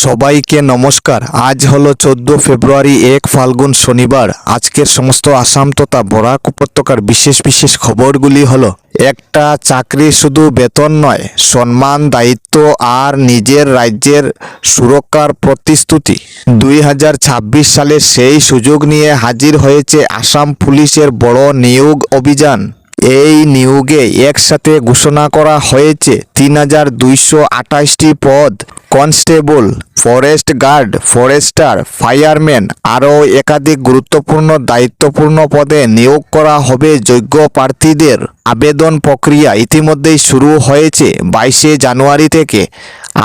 সবাইকে নমস্কার। আজ হলো 14 ফেব্রুয়ারি 1 ফাল্গুন শনিবার। আজকের সমস্ত আসাম তথা বরাক উপত্যকার বিশেষ বিশেষ খবরগুলি হলো: একটা চাকরি শুধু বেতন নয়, সম্মান, দায়িত্ব আর নিজের রাজ্যের সুরক্ষার প্রতিশ্রুতি। 2026 সালে সেই সুযোগ নিয়ে হাজির হয়েছে আসাম পুলিশের বড় নিয়োগ অভিযান। এই নিয়োগে একসাথে ঘোষণা করা হয়েছে 3228টি পদ। Constable, forest guard, forester, fireman আরও একাধিক গুরুত্বপূর্ণ দায়িত্বপূর্ণ পদে নিয়োগ করা হবে যোগ্য প্রার্থীদের। আবেদন প্রক্রিয়া ইতিমধ্যেই শুরু হয়েছে 22শে জানুয়ারি থেকে,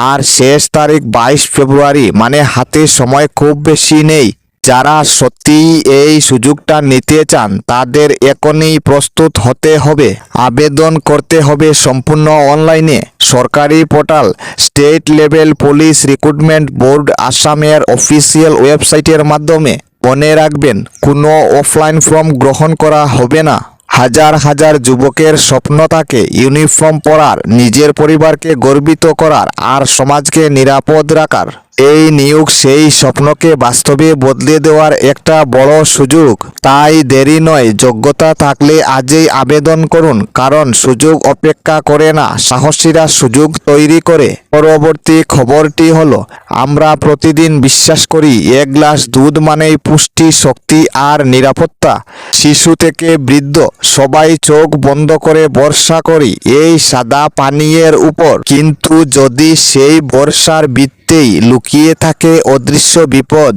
আর শেষ তারিখ 22 ফেব্রুয়ারি, মানে হাতে সময় খুব বেশি নেই। যারা সত্যিই এই সুযোগটা নিতে চান তাদের এখনই প্রস্তুত হতে হবে। আবেদন করতে হবে সম্পূর্ণ অনলাইনে। সরকারি portal state level police recruitment board আসামের অফিসিয়াল ওয়েবসাইটের মাধ্যমে। মনে রাখবেন, কোনো অফলাইন ফর্ম গ্রহণ করা হবে না। হাজার হাজার যুবকের স্বপ্ন থাকে ইউনিফর্ম পরার, নিজের পরিবারকে গর্বিত করার আর সমাজকে নিরাপদ রাখার। এই নিয়োগ সেই স্বপ্নকে বাস্তবে বদলে দেওয়ার একটা বড় সুযোগ। তাই দেরি নয়, যোগ্যতা থাকলে আজই আবেদন করুন, কারণ সুযোগ অপেক্ষা করে না, সাহসীরা সুযোগ তৈরি করে। পরবর্তী খবরটি হলো, আমরা প্রতিদিন বিশ্বাস করি এক গ্লাস দুধ মানেই পুষ্টি, শক্তি আর নিরাপত্তা। শিশু থেকে বৃদ্ধ সবাই চোখ বন্ধ করে ভরসা করি এই সাদা পানীয়ের উপর, কিন্তু যদি সেই ভরসার ভিত্তিতেই লুকিয়ে থাকে অদৃশ্য বিপদ।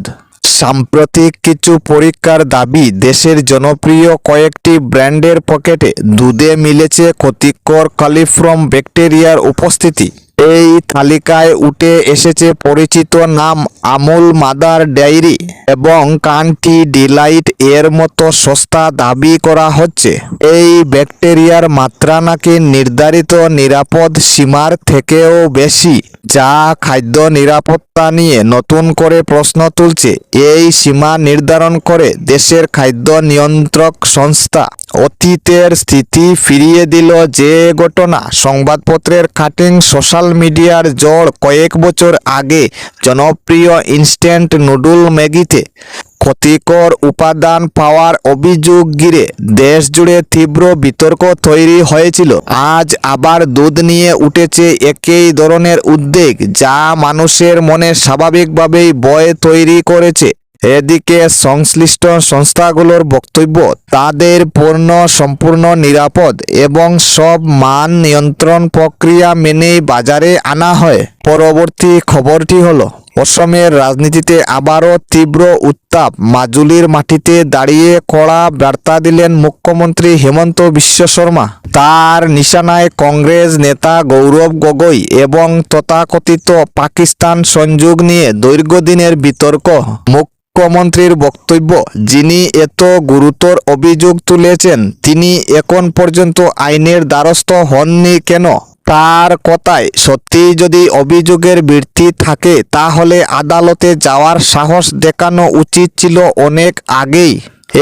সাম্প্রতিক কিছু পরীক্ষার দাবি, দেশের জনপ্রিয় কয়েকটি ব্র্যান্ডের পকেটে দুধে মিলেছে ক্ষতিকর কলিফর্ম ব্যাকটেরিয়ার উপস্থিতি। এই তালিকায় উঠে এসেছে পরিচিত নাম আমুল মাদার ডেইরি এবং কান্ট্রি ডিলাইট এর মতো সস্তা দাবি করা হচ্ছে। এই ব্যাকটেরিয়ার মাত্রা নাকি নির্ধারিত নিরাপদ সীমার থেকেও বেশি, যা খাদ্য নিরাপত্তা নিয়ে নতুন করে প্রশ্ন তুলছে। এই সীমা নির্ধারণ করে দেশের খাদ্য নিয়ন্ত্রক সংস্থা। অতীতের স্মৃতি ফিরিয়ে দিল যে ঘটনা, সংবাদপত্রের কাটিং, সোশ্যাল মিডিয়ার ঝড়। কয়েক বছর আগে জনপ্রিয় ইনস্ট্যান্ট নুডল ম্যাগিতে ক্ষতিকর উপাদান পাওয়ার অভিযোগ ঘিরে দেশ জুড়ে তীব্র বিতর্ক তৈরি হয়েছিল। আজ আবার দুধ নিয়ে উঠেছে একই ধরনের উদ্বেগ, যা মানুষের মনে স্বাভাবিকভাবেই ভয় তৈরি করেছে। এদিকে সংশ্লিষ্ট সংস্থাগুলোর বক্তব্য, তাদের পণ্য সম্পূর্ণ নিরাপদ এবং সব মান নিয়ন্ত্রণ প্রক্রিয়া মেনেই বাজারে আনা হয়। পরবর্তী খবরটি হলো, অসমের রাজনীতিতে আবারও তীব্র উত্তাপ। মাজুলির মাটিতে দাঁড়িয়ে কড়া বার্তা দিলেন মুখ্যমন্ত্রী হেমন্ত বিশ্ব শর্মা। তার নিশানায় কংগ্রেস নেতা গৌরব গগৈ এবং তথাকথিত পাকিস্তান সংযোগ নিয়ে দীর্ঘদিনের বিতর্ক। মুখ্যমন্ত্রীর বক্তব্য, যিনি এত গুরুতর অভিযোগ তুলেছেন তিনি এখন পর্যন্ত আইনের দ্বারস্থ হননি কেন? তার কথায়, সত্যিই যদি অভিযোগের ভিত্তি থাকে তাহলে আদালতে যাওয়ার সাহস দেখানো উচিত ছিল অনেক আগেই।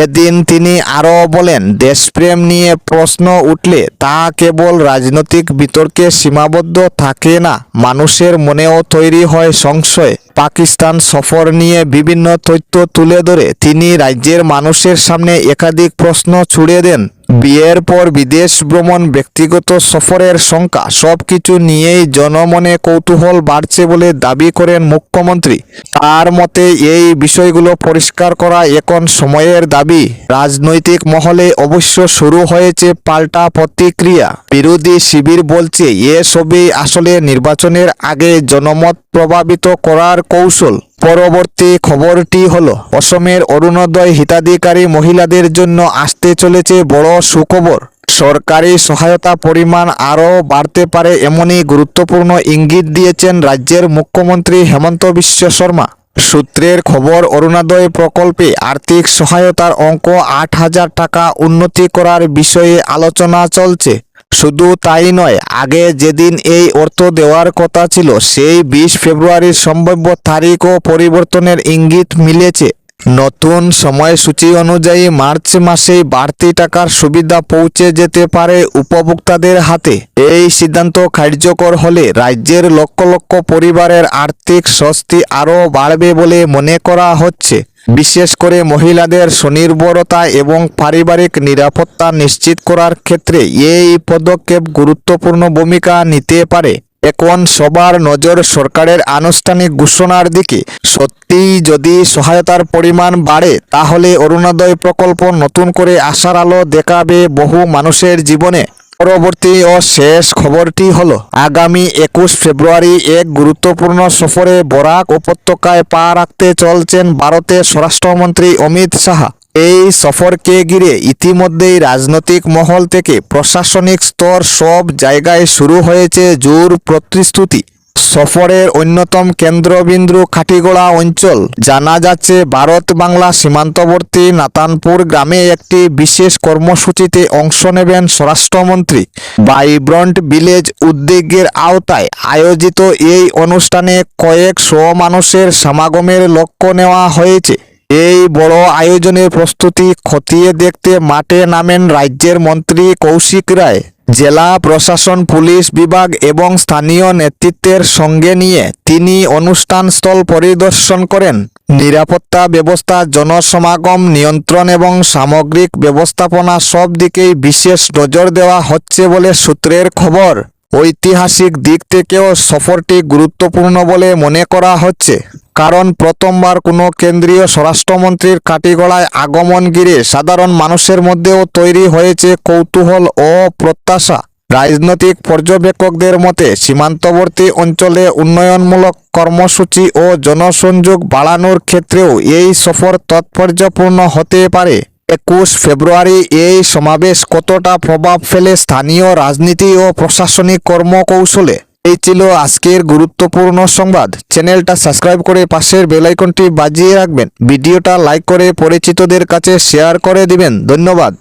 এদিন তিনি আরও বলেন, দেশপ্রেম নিয়ে প্রশ্ন উঠলে তা কেবল রাজনৈতিক বিতর্কে সীমাবদ্ধ থাকে না, মানুষের মনেও তৈরি হয় সংশয়। পাকিস্তান সফর নিয়ে বিভিন্ন তথ্য তুলে ধরে তিনি রাজ্যের মানুষের সামনে একাধিক প্রশ্ন ছুড়ে দেন। বিয়ের পর বিদেশ ভ্রমণ, ব্যক্তিগত সফরের সংখ্যা, সবকিছু নিয়েই জনমনে কৌতূহল বাড়ছে বলে দাবি করেন মুখ্যমন্ত্রী। তার মতে এই বিষয়গুলো পরিষ্কার করা এখন সময়ের দাবি। রাজনৈতিক মহলে অবশ্য শুরু হয়েছে পাল্টা প্রতিক্রিয়া। বিরোধী শিবির বলছে এসবই আসলে নির্বাচনের আগে জনমত প্রভাবিত করার কৌশল। পরবর্তী খবরটি হলো, অসমের অরুণোদয় হিতাধিকারী মহিলাদের জন্য আসতে চলেছে বড় সুখবর। সরকারি সহায়তা পরিমাণ আরও বাড়তে পারে এমনই গুরুত্বপূর্ণ ইঙ্গিত দিয়েছেন রাজ্যের মুখ্যমন্ত্রী হেমন্ত বিশ্ব শর্মা। সূত্রের খবর, অরুণোদয় প্রকল্পে আর্থিক সহায়তার অঙ্ক 8,000 টাকা উন্নতি করার বিষয়ে আলোচনা চলছে। শুধু তাই নয়, আগে যেদিন এই অর্থ দেওয়ার কথা ছিল সেই 20 ফেব্রুয়ারির সম্ভাব্য তারিখও পরিবর্তনের ইঙ্গিত মিলেছে। নতুন সময়সূচি অনুযায়ী মার্চ মাসেই বাড়তি টাকার সুবিধা পৌঁছে যেতে পারে উপভোক্তাদের হাতে। এই সিদ্ধান্ত কার্যকর হলে রাজ্যের লক্ষ লক্ষ পরিবারের আর্থিক স্বস্তি আরও বাড়বে বলে মনে করা হচ্ছে। বিশেষ করে মহিলাদের স্বনির্ভরতা এবং পারিবারিক নিরাপত্তা নিশ্চিত করার ক্ষেত্রে এই পদক্ষেপ গুরুত্বপূর্ণ ভূমিকা নিতে পারে। এখন সবার নজর সরকারের আনুষ্ঠানিক ঘোষণার দিকে। সত্যিই যদি সহায়তার পরিমাণ বাড়ে তাহলে অরুণোদয় প্রকল্প নতুন করে আশার আলো দেখাবে বহু মানুষের জীবনে। পরবর্তী ও শেষ খবরটি হলো আগামী 21 ফেব্রুয়ারি এক গুরুত্বপূর্ণ সফরে বরাক উপত্যকায় পা রাখতে চলছেন ভারতের স্বরাষ্ট্রমন্ত্রী অমিত শাহ। এই সফরকে ঘিরে ইতিমধ্যেই রাজনৈতিক মহল থেকে প্রশাসনিক স্তর সব জায়গায় শুরু হয়েছে জোর প্রতিশ্রুতি। সফরের অন্যতম কেন্দ্রবিন্দু কাঠিগোড়া অঞ্চল। জানা যাচ্ছে ভারত বাংলা সীমান্তবর্তী নাতানপুর গ্রামে একটি বিশেষ কর্মসূচিতে অংশ নেবেন স্বরাষ্ট্রমন্ত্রী। ভাইব্রান্ট ভিলেজ উদ্যোগের আওতায় আয়োজিত এই অনুষ্ঠানে কয়েকশো মানুষের সমাগমের লক্ষ্য নেওয়া হয়েছে। এই বড় আয়োজনের প্রস্তুতি খতিয়ে দেখতে মাঠে নামেন রাজ্যের মন্ত্রী কৌশিক রায়। জেলা প্রশাসন, পুলিশ বিভাগ এবং স্থানীয় নেতৃত্বের সঙ্গে নিয়ে তিনি অনুষ্ঠানস্থল পরিদর্শন করেন। নিরাপত্তা ব্যবস্থা, জনসমাগম নিয়ন্ত্রণ এবং সামগ্রিক ব্যবস্থাপনা সব দিকেই বিশেষ নজর দেওয়া হচ্ছে বলে সূত্রের খবর। ঐতিহাসিক দিক থেকেও সফরটি গুরুত্বপূর্ণ বলে মনে করা হচ্ছে, কারণ প্রথমবার কোনো কেন্দ্রীয় স্বরাষ্ট্রমন্ত্রীর কাঠিগড়ায় আগমন ঘিরে সাধারণ মানুষের মধ্যেও তৈরি হয়েছে কৌতূহল ও প্রত্যাশা। রাজনৈতিক পর্যবেক্ষকদের মতে সীমান্তবর্তী অঞ্চলে উন্নয়নমূলক কর্মসূচি ও জনসংযোগ বাড়ানোর ক্ষেত্রেও এই সফর তাৎপর্যপূর্ণ হতে পারে। 21 ফেব্রুয়ারি এই সমাবেশ কতটা প্রভাব ফেলে স্থানীয় রাজনীতি ও প্রশাসনিক কর্মকৌশলে? এই ছিল আজকের গুরুত্বপূর্ণ সংবাদ। চ্যানেলটা সাবস্ক্রাইব করে পাশের বেল আইকনটি বাজিয়ে রাখবেন। ভিডিওটা লাইক করে পরিচিতদের কাছে শেয়ার করে দিবেন। ধন্যবাদ।